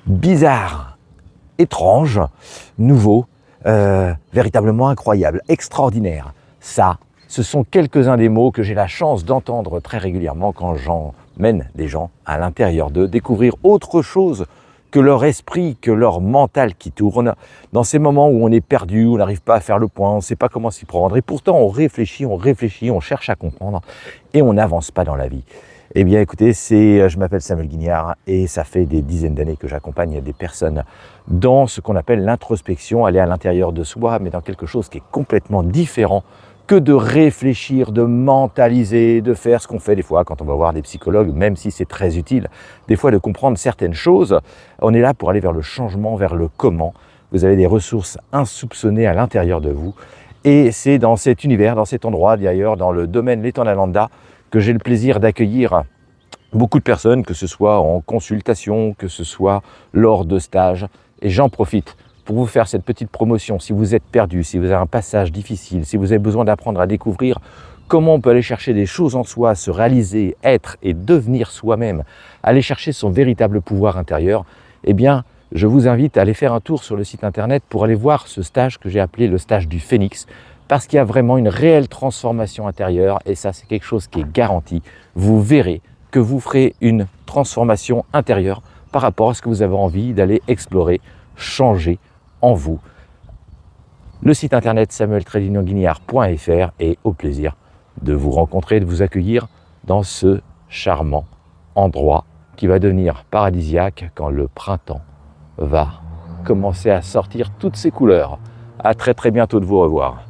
bizarre, étrange, nouveau, véritablement incroyable, extraordinaire. Ça, ce sont quelques-uns des mots que j'ai la chance d'entendre très régulièrement quand j'emmène des gens à l'intérieur d'eux découvrir autre chose que leur esprit, que leur mental qui tourne, dans ces moments où on est perdu, on n'arrive pas à faire le point, on ne sait pas comment s'y prendre, et pourtant on réfléchit, on cherche à comprendre, et on n'avance pas dans la vie. Eh bien écoutez, je m'appelle Samuel Guignard, et ça fait des dizaines d'années que j'accompagne des personnes dans ce qu'on appelle l'introspection, aller à l'intérieur de soi, mais dans quelque chose qui est complètement différent que de réfléchir, de mentaliser, de faire ce qu'on fait des fois quand on va voir des psychologues, même si c'est très utile, des fois de comprendre certaines choses. On est là pour aller vers le changement, vers le comment. Vous avez des ressources insoupçonnées à l'intérieur de vous. Et c'est dans cet univers, dans cet endroit, d'ailleurs, dans le domaine l'Étendalanda, que j'ai le plaisir d'accueillir beaucoup de personnes, que ce soit en consultation, que ce soit lors de stages. Et j'en profite pour vous faire cette petite promotion. Si vous êtes perdu, si vous avez un passage difficile, si vous avez besoin d'apprendre à découvrir comment on peut aller chercher des choses en soi, se réaliser, être et devenir soi-même, aller chercher son véritable pouvoir intérieur, eh bien, je vous invite à aller faire un tour sur le site internet pour aller voir ce stage que j'ai appelé le stage du Phénix, parce qu'il y a vraiment une réelle transformation intérieure, et ça, c'est quelque chose qui est garanti. Vous verrez que vous ferez une transformation intérieure par rapport à ce que vous avez envie d'aller explorer, changer en vous. Le site internet samuel-guignard.fr, et au plaisir de vous rencontrer, de vous accueillir dans ce charmant endroit qui va devenir paradisiaque quand le printemps va commencer à sortir toutes ses couleurs. À très bientôt de vous revoir.